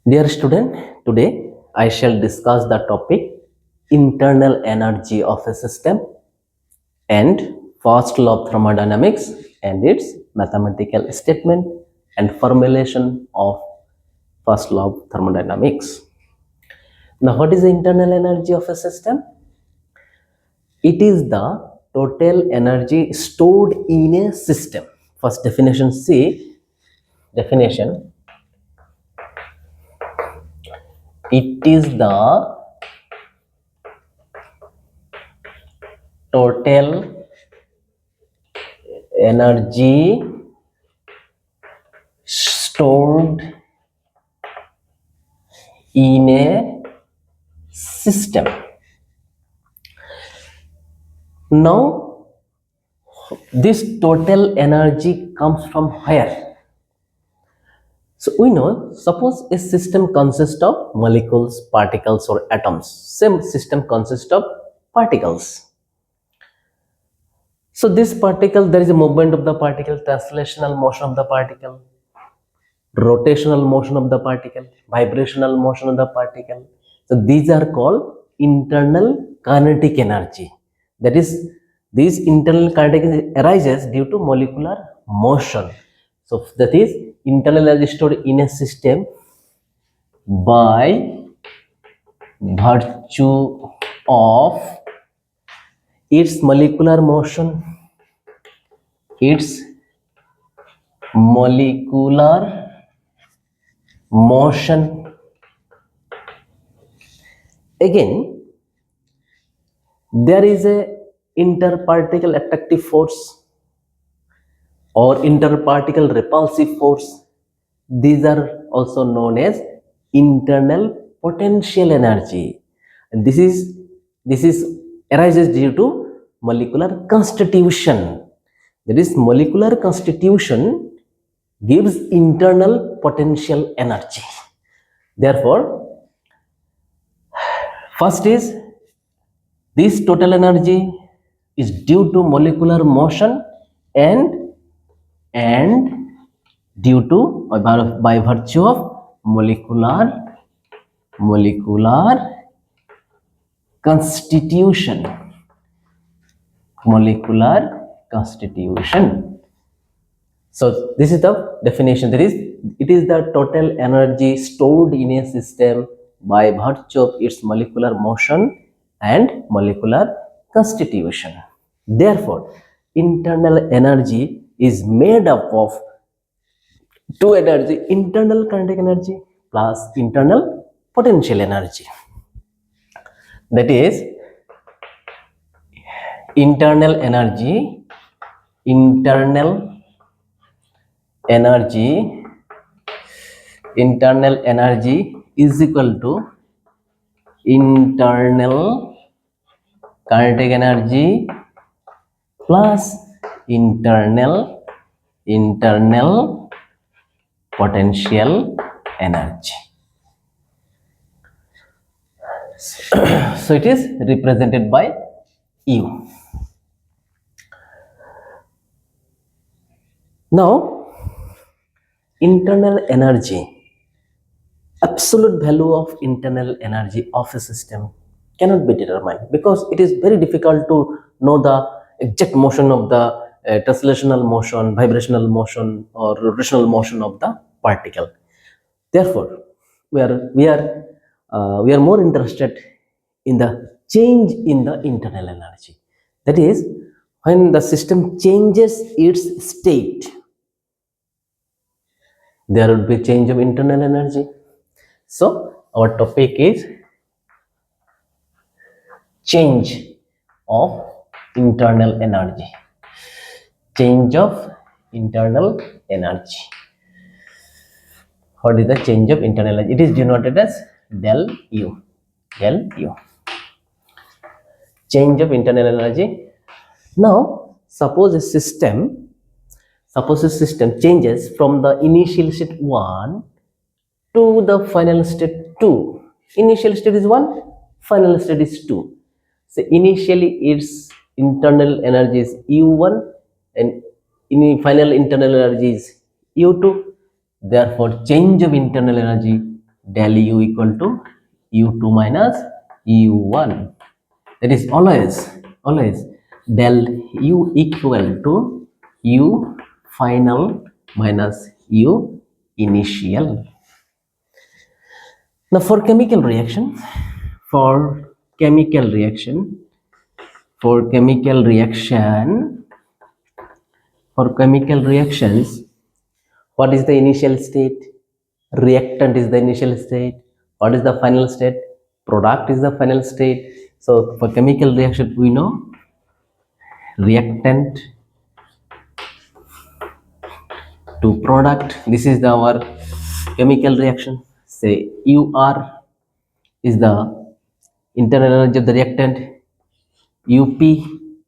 Dear student, today I shall discuss the topic internal energy of a system and first law of thermodynamics and its mathematical statement and formulation of first law of thermodynamics. Now, what is the internal energy of a system? It is the total energy stored in a system. First definition, see definition. It is the total energy stored in a system. Now, this total energy comes from where? So, we know, suppose a system consists of molecules, particles, or atoms. Same system consists of particles. So, this particle, there is a movement of the particle, translational motion of the particle, rotational motion of the particle, vibrational motion of the particle. So these are called internal kinetic energy. That is, these internal kinetic energy arises due to molecular motion. So that is internal energy stored in a system by virtue of its molecular motion, its molecular motion. Again, there is a interparticle attractive force or interparticle repulsive force. These are also known as internal potential energy. And this is arises due to molecular constitution. That is, molecular constitution gives internal potential energy. Therefore, first is this total energy is due to molecular motion and due to by virtue of molecular constitution. Molecular constitution. So this is the definition. That is, it is the total energy stored in a system by virtue of its molecular motion and molecular constitution. Therefore, internal energy is made up of two energy: internal kinetic energy plus internal potential energy. That is, internal energy internal energy is equal to internal kinetic energy plus internal potential energy. So it is represented by U. Now, internal energy, absolute value of internal energy of a system cannot be determined because it is very difficult to know the exact motion of the translational motion, vibrational motion, or rotational motion of the particle. Therefore, we are more interested in the change in the internal energy. That is, when the system changes its state, there would be change of internal energy. So our topic is change of internal energy. Change of internal energy. What is the change of internal energy? It is denoted as del U. Del U. Change of internal energy. Now, suppose a system changes from the initial state 1 to the final state 2. Initial state is 1, final state is 2. So initially its internal energy is U1 and final internal energy is U2. Therefore, change of internal energy del u equal to u2 minus u1. That is always del u equal to u final minus u initial. Now for chemical reaction, for chemical reaction for chemical reaction for chemical reactions, what is the initial state? Reactant is the initial state. What is the final state? Product is the final state. So for chemical reaction, we know reactant to product. This is our chemical reaction. Say ur is the internal energy of the reactant, up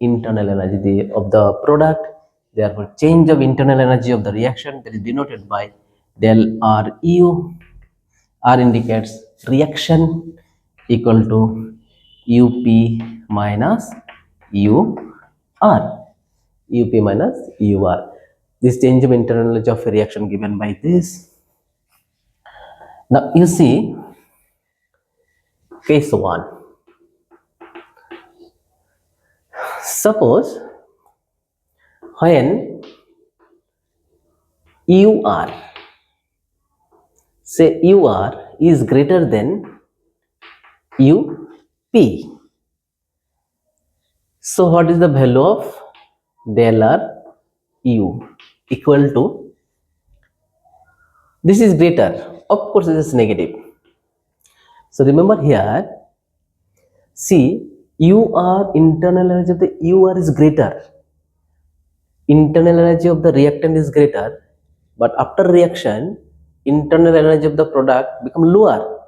internal energy of the product. Therefore change of internal energy of the reaction, that is denoted by del r u. R indicates reaction equal to up minus ur. up minus ur. This change of internal energy of a reaction given by this. Now you see case 1. Suppose when ur, say ur is greater than up. So what is the value of del r u? Equal to, this is greater, of course this is negative. So remember here, see ur, internal energy of the ur is greater, internal energy of the reactant is greater, but after reaction internal energy of the product become lower.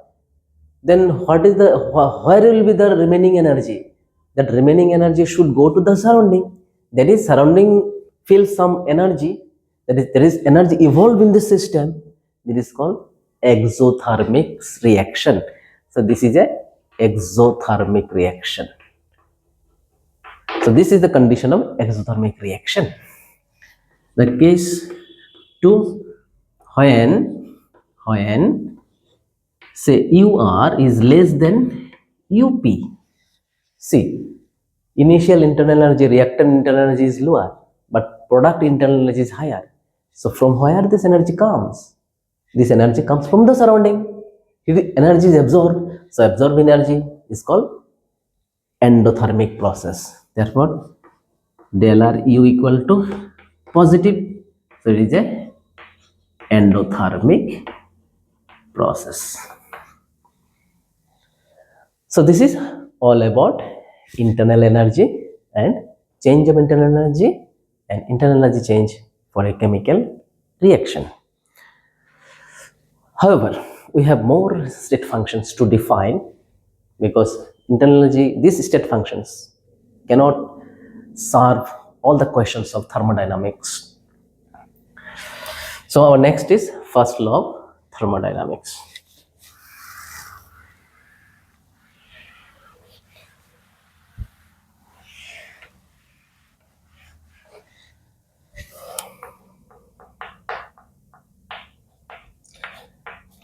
Then what is the, where will be the remaining energy? That remaining energy should go to the surrounding. That is, surrounding feels some energy, that is there is energy evolved in the system. It is called exothermic reaction. So this is a exothermic reaction. So this is the condition of exothermic reaction. The case 2, when say ur is less than up. See, initial internal energy, reactant internal energy is lower, but product internal energy is higher. So from where this energy comes? This energy comes from the surrounding. The energy is absorbed. So absorbed energy is called endothermic process. Therefore del r u equal to positive. So it is a endothermic process. So this is all about internal energy and change of internal energy and internal energy change for a chemical reaction. However, we have more state functions to define, because internal energy, these state functions cannot solve all the questions of thermodynamics. So our next is first law of thermodynamics.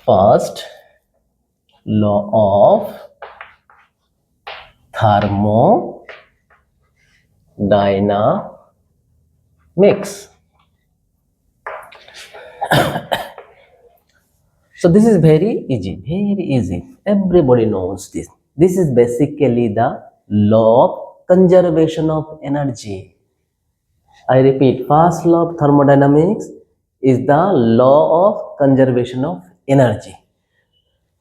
First law of thermodynamics. So this is very easy. Everybody knows this. This is basically the law of conservation of energy. I repeat, first law of thermodynamics is the law of conservation of energy.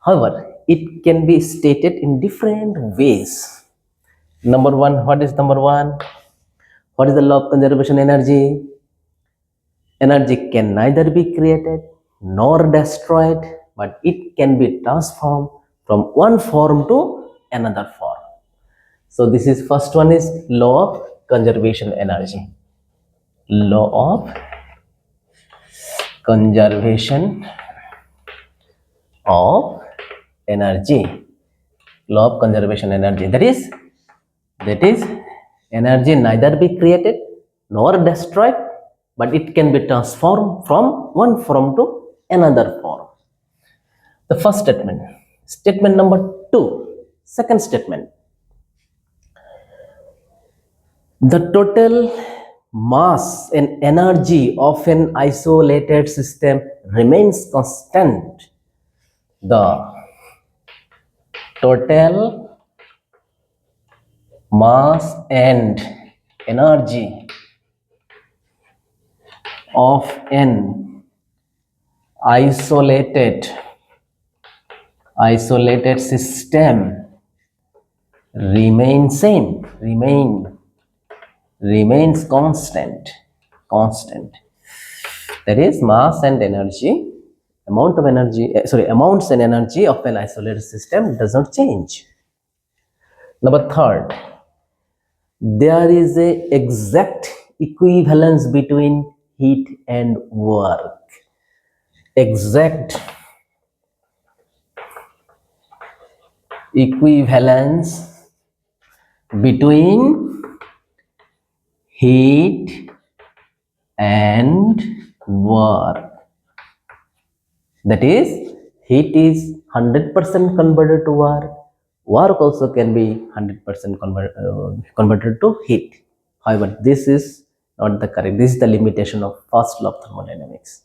However, it can be stated in different ways. Number one, what is number one? What is the law of conservation energy? Energy can neither be created nor destroyed, but it can be transformed from one form to another form. So this is first one is law of conservation energy. Law of conservation of energy. Law of conservation energy. That is energy neither be created nor destroyed, but it can be transformed from one form to another form. The first statement. Statement number 2. Second statement. The total mass and energy of an isolated system remains constant. The total mass and energy of an isolated system remains constant. That is, mass and energy, amounts and energy of an isolated system does not change. Number third, there is a exact equivalence between heat and work. Exact equivalence between heat and work. That is, heat is 100% converted to work. Work also can be 100% converted to heat. However, this is not the correct. This is the limitation of first law of thermodynamics.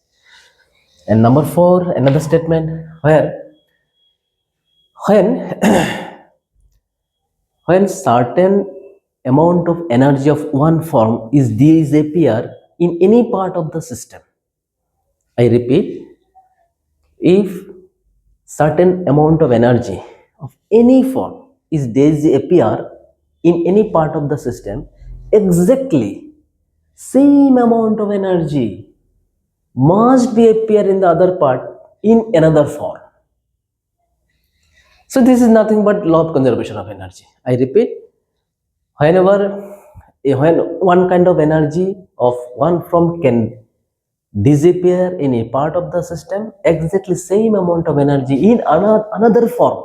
And number 4, another statement where when when certain amount of energy of one form is disappear in any part of the system. I repeat, if certain amount of energy of any form is disappear in any part of the system, exactly same amount of energy must be appear in the other part in another form. So this is nothing but law of conservation of energy. I repeat, when one kind of energy of one form can disappear in a part of the system, exactly same amount of energy in another form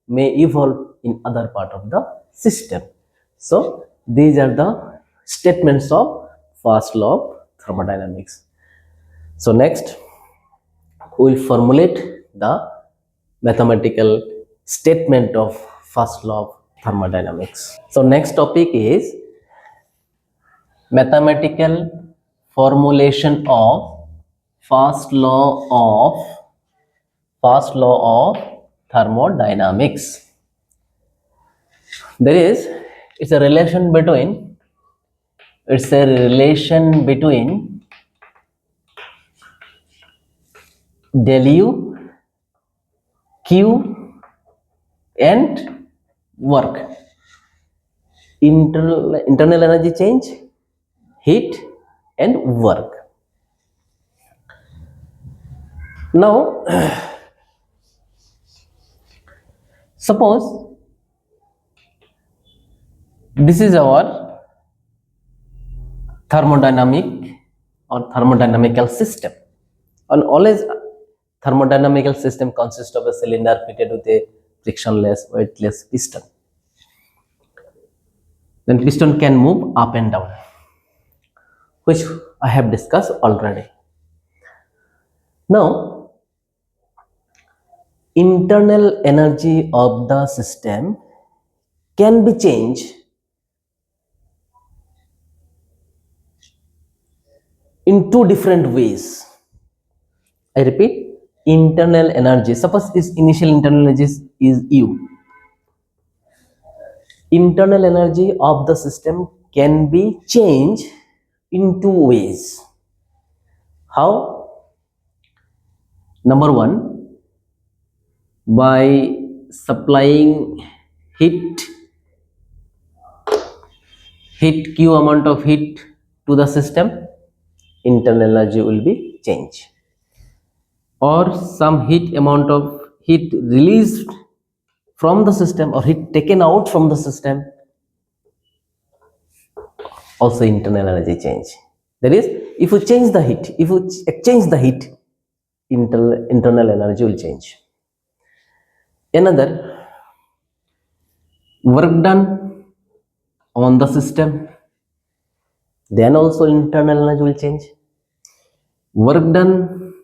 may evolve in other part of the system. So these are the statements of first law of thermodynamics. So next we will formulate the mathematical statement of first law of thermodynamics. So next topic is mathematical formulation of first law of thermodynamics. There is it's a relation between del U, Q and work. Internal energy change, heat and work. Now suppose this is our thermodynamic or thermodynamical system, and always thermodynamical system consists of a cylinder fitted with a frictionless weightless piston. Then piston can move up and down, which I have discussed already. Now internal energy of the system can be changed in two different ways. I repeat, internal energy. Suppose its initial internal energy is U. Internal energy of the system can be changed in two ways. How? Number one, by supplying heat Q amount of heat to the system, internal energy will be changed. Or some amount of heat released from the system or heat taken out from the system, also internal energy change. That is, if you change the heat, if you exchange the heat, internal energy will change. Another, work done on the system, then also internal energy will change. Work done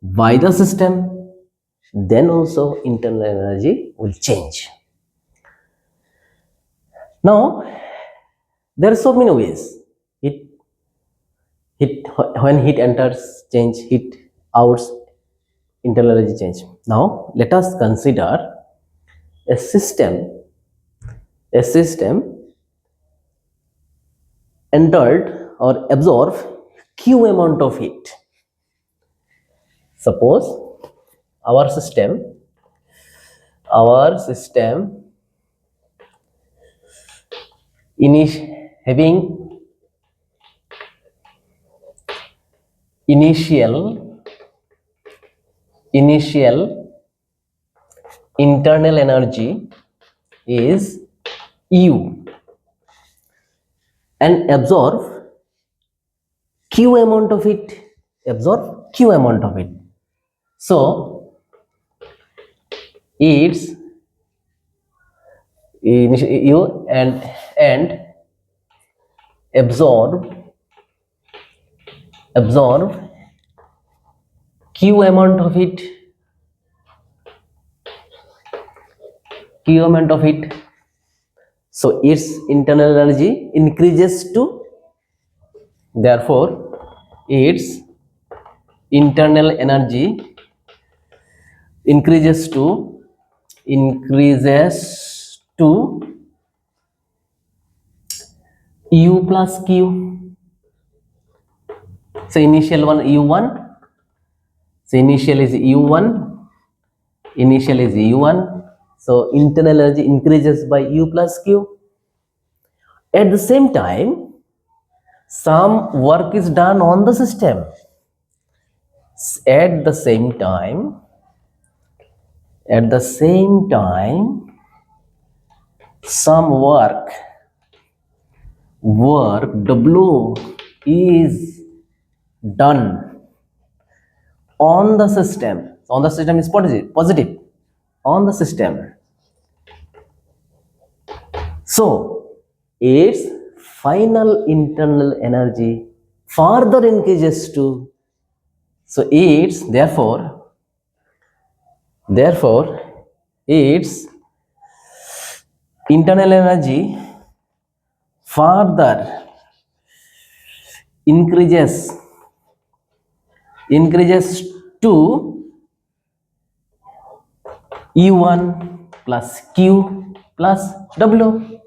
by the system, then also internal energy will change. Now, there are so many ways. Heat, heat when heat enters, change, heat out, internal energy change. Now, let us consider a system. A system entered or absorbed q amount of heat. Suppose our system, our system having initial internal energy is U and q amount of it, absorb q amount of it. So it's U and absorb q amount of it, q amount of it. So its internal energy increases to, therefore its internal energy increases to U plus Q. So initial one U1, so initial is U1, so internal energy increases by U plus Q. At the same time, some work is done on the system. At the same time, some work W is done on the system. On the system is positive on the system. So its final internal energy further increases to, so its therefore its internal energy further increases to U1 plus Q plus W,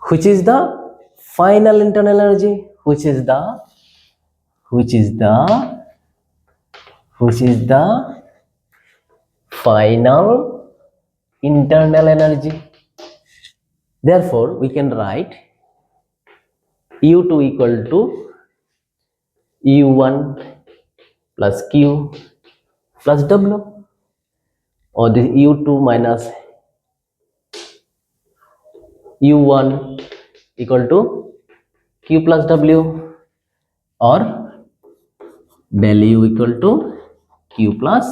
which is the final internal energy, which is the final internal energy. Therefore we can write U2 equal to U1 plus Q plus W, or this U2 minus U1 equal to Q plus W, or del U equal to Q plus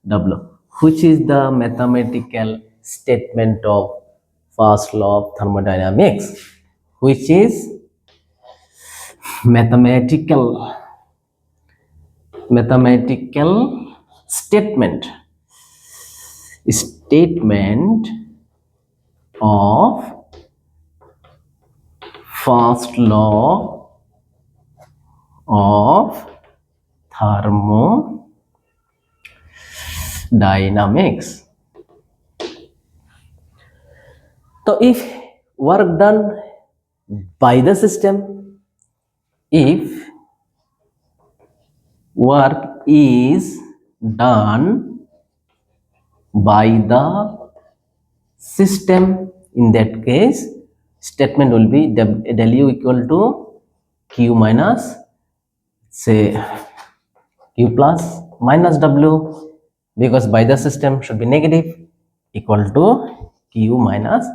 W, which is the mathematical statement of first law of thermodynamics, which is mathematical statement of first law of thermodynamics. So if work done by the system, if work is done by the system, in that case statement will be del U equal to Q minus, say Q plus minus W, because by the system should be negative, equal to Q minus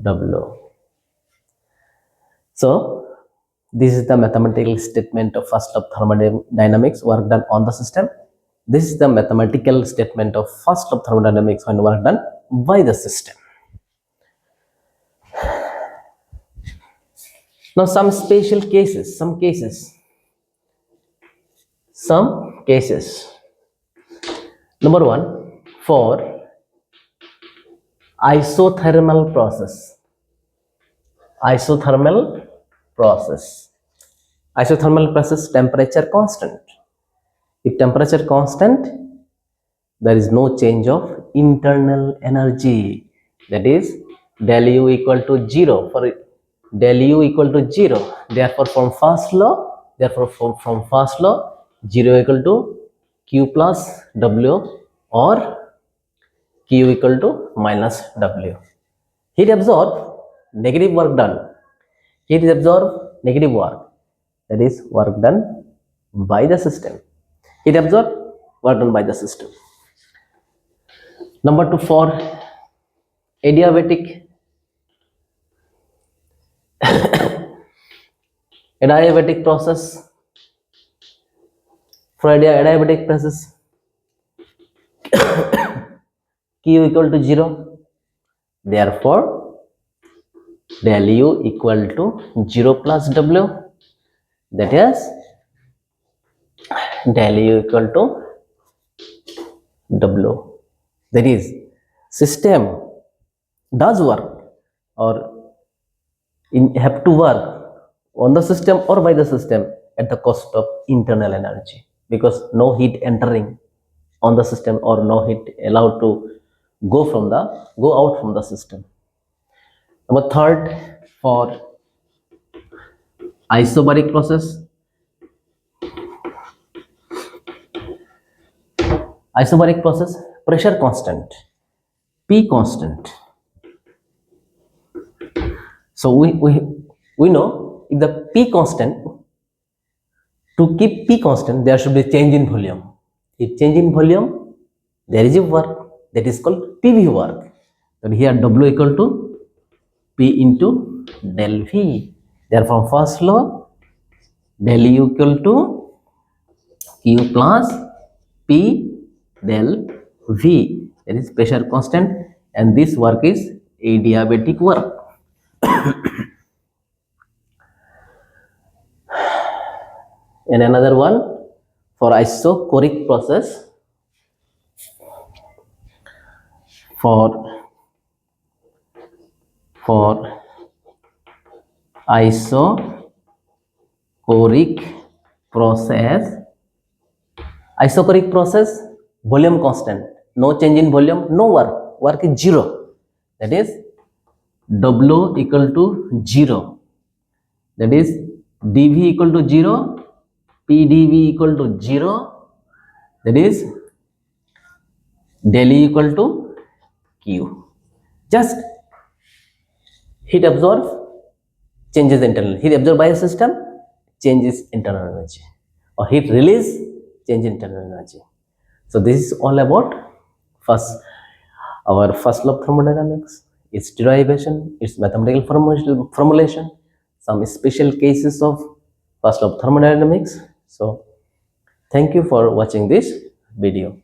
W. So this is the mathematical statement of first law of thermodynamics, work done on the system. This is the mathematical statement of first law of thermodynamics when work done by the system. Now some special cases, some cases. Number one, for isothermal process. Isothermal process. Isothermal process temperature constant. If temperature constant, there is no change of internal energy. That is del U equal to 0. For del U equal to 0. Therefore, from first law, 0 equal to Q plus W or Q equal to minus W. Heat absorbed, negative work done. Heat is absorbed, negative work. That is work done by the system. Heat absorbed, work done by the system. Number two, for adiabatic process. For adiabatic process, Q equal to 0. Therefore, del U equal to 0 plus W. That is del U equal to W. That is, system does work or have to work on the system or by the system at the cost of internal energy, because no heat entering on the system or no heat allowed to go out from the system. Number third, for isobaric process. Isobaric process, pressure constant, P constant. So we know if the P constant, to keep P constant, there should be change in volume. If change in volume, there is a work that is called PV work. So here W equal to P into del V. Therefore, first law, del U equal to Q plus P del V. That is pressure constant, and this work is adiabatic work. And another one, for isochoric process. For isochoric process, volume constant, no change in volume, no work is 0. That is W equal to 0. That is dV equal to 0, PdV equal to 0. That is del E equal to Q. Just heat absorbed, changes internal. Heat absorbed by a system, changes internal energy. Or heat release, change internal energy. So this is all about our first law of thermodynamics, its derivation, its mathematical formulation, some special cases of first law of thermodynamics. So thank you for watching this video.